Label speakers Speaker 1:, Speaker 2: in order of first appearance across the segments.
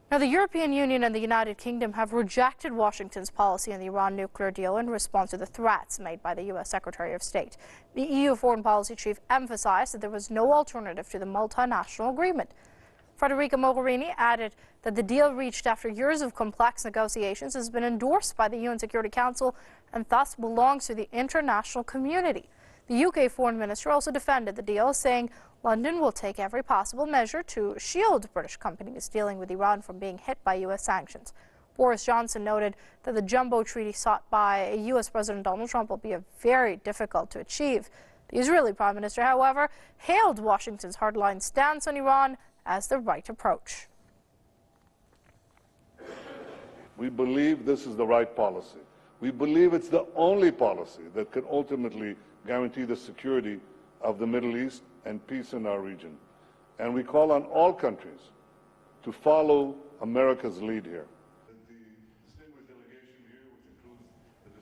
Speaker 1: Now, the European Union and the United Kingdom have rejected Washington's policy on the Iran nuclear deal in response to the threats made by the U.S. Secretary of State. The EU Foreign Policy Chief emphasized that there was no alternative to the multinational agreement. Federica Mogherini added that the deal reached after years of complex negotiations has been endorsed by the UN Security Council and thus belongs to the international community. The UK Foreign Minister also defended the deal, saying London will take every possible measure to shield British companies dealing with Iran from being hit by U.S. sanctions. Boris Johnson noted that the jumbo treaty sought by U.S. President Donald Trump will be very difficult to achieve. The Israeli Prime Minister, however, hailed Washington's hardline stance on Iran as the right approach.
Speaker 2: We believe this is the right policy. We believe it's the only policy that can ultimately guarantee the security of the Middle East and peace in our region. And we call on all countries to follow America's lead here.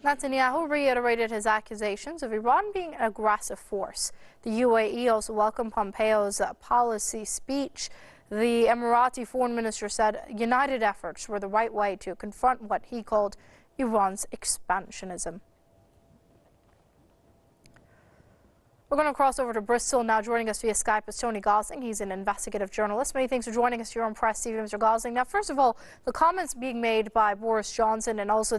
Speaker 1: Netanyahu reiterated his accusations of Iran being an aggressive force. The UAE also welcomed Pompeo's policy speech. The Emirati foreign minister said united efforts were the right way to confront what he called Iran's expansionism. We're going to cross over to Bristol now. Joining us via Skype is Tony Gosling. He's an investigative journalist. Many thanks for joining us here on Press TV, Mr. Gosling. Now, first of all, the comments being made by Boris Johnson and also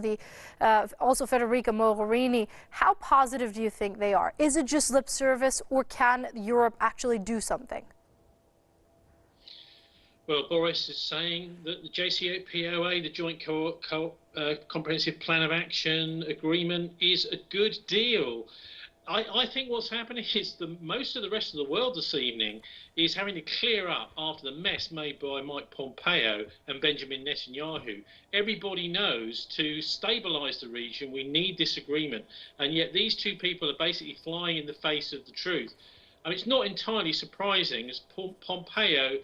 Speaker 1: Federica Mogherini, how positive do you think they are? Is it just lip service, or can Europe actually do something?
Speaker 3: Well, Boris is saying that the JCPOA, the Joint Comprehensive Plan of Action Agreement, is a good deal. I think what's happening is most of the rest of the world this evening is having to clear up after the mess made by Mike Pompeo and Benjamin Netanyahu. Everybody knows to stabilise the region, we need this agreement. And yet these two people are basically flying in the face of the truth. I mean, it's not entirely surprising, as Pompeo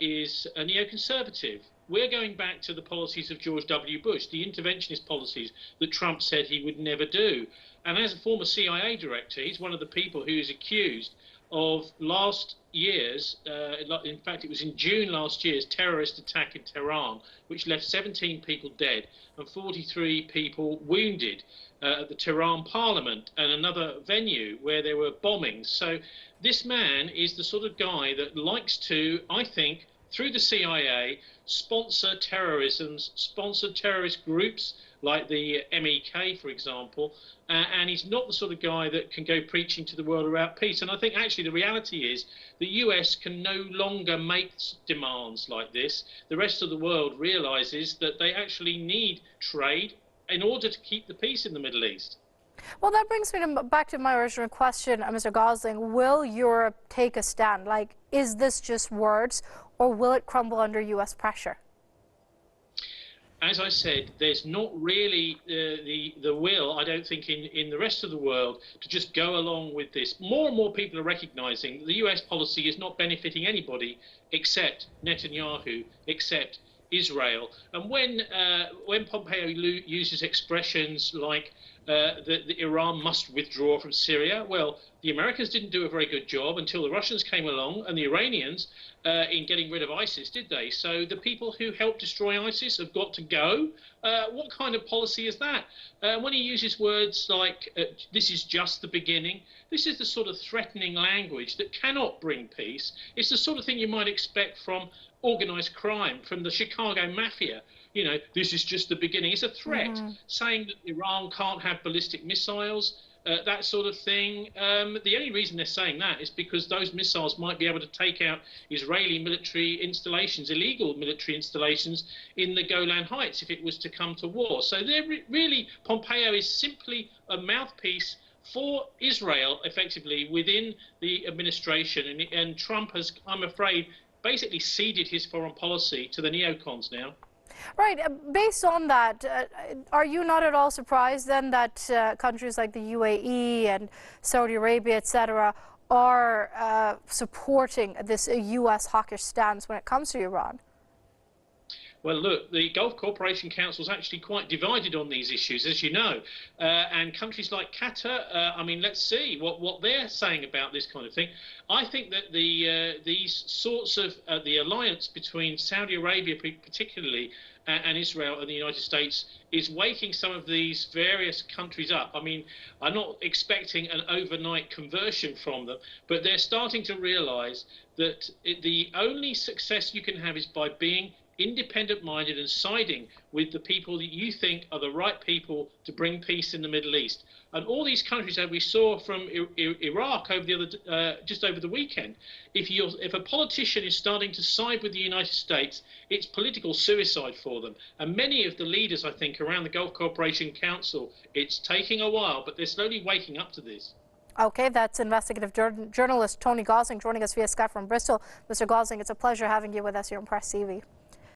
Speaker 3: is a neoconservative. We're going back to the policies of George W. Bush, the interventionist policies that Trump said he would never do. And as a former CIA director, he's one of the people who is accused of last year's, in fact, it was in June last year's terrorist attack in Tehran, which left 17 people dead and 43 people wounded at the Tehran parliament and another venue where there were bombings. So this man is the sort of guy that likes to, I think, through the CIA, sponsor terrorism, sponsor terrorist groups like the MEK, for example, and he's not the sort of guy that can go preaching to the world about peace. And I think actually the reality is the US can no longer make demands like this. The rest of the world realizes that they actually need trade in order to keep the peace in the Middle East.
Speaker 1: Well, that brings me back to my original question, Mr. Gosling. Will Europe take a stand? Like, is this just words, or will it crumble under U.S. pressure?
Speaker 3: As I said, there's not really the will, I don't think, in the rest of the world to just go along with this. More and more people are recognizing that the US policy is not benefiting anybody except Netanyahu, except Israel. And when Pompeo uses expressions like that Iran must withdraw from Syria, well, the Americans didn't do a very good job until the Russians came along, and the Iranians in getting rid of ISIS, did they? So the people who helped destroy ISIS have got to go. What kind of policy is that? When he uses words like, this is just the beginning, this is the sort of threatening language that cannot bring peace. It's the sort of thing you might expect from organised crime, from the Chicago Mafia. You know, this is just the beginning. It's a threat, saying that Iran can't have ballistic missiles, that sort of thing. The only reason they're saying that is because those missiles might be able to take out Israeli military installations, illegal military installations in the Golan Heights if it was to come to war. So they're really, Pompeo is simply a mouthpiece for Israel, effectively, within the administration. And Trump has, I'm afraid, basically ceded his foreign policy to the neocons now.
Speaker 1: Right. Based on that, are you not at all surprised then that countries like the UAE and Saudi Arabia, etc., are supporting this U.S. hawkish stance when it comes to Iran?
Speaker 3: Well, look, the Gulf Cooperation Council is actually quite divided on these issues, as you know. And countries like Qatar, I mean, let's see what they're saying about this kind of thing. I think that these sorts of the alliance between Saudi Arabia, particularly, and Israel and the United States is waking some of these various countries up. I mean, I'm not expecting an overnight conversion from them, but they're starting to realize that the only success you can have is by being independent-minded and siding with the people that you think are the right people to bring peace in the Middle East. And all these countries that we saw from Iraq over just over the weekend, if a politician is starting to side with the United States, it's political suicide for them. And many of the leaders, I think, around the Gulf Cooperation Council, it's taking a while, but they're slowly waking up to this.
Speaker 1: Okay, that's investigative journalist Tony Gosling joining us via Skype from Bristol. Mr. Gosling, it's a pleasure having you with us here on Press TV.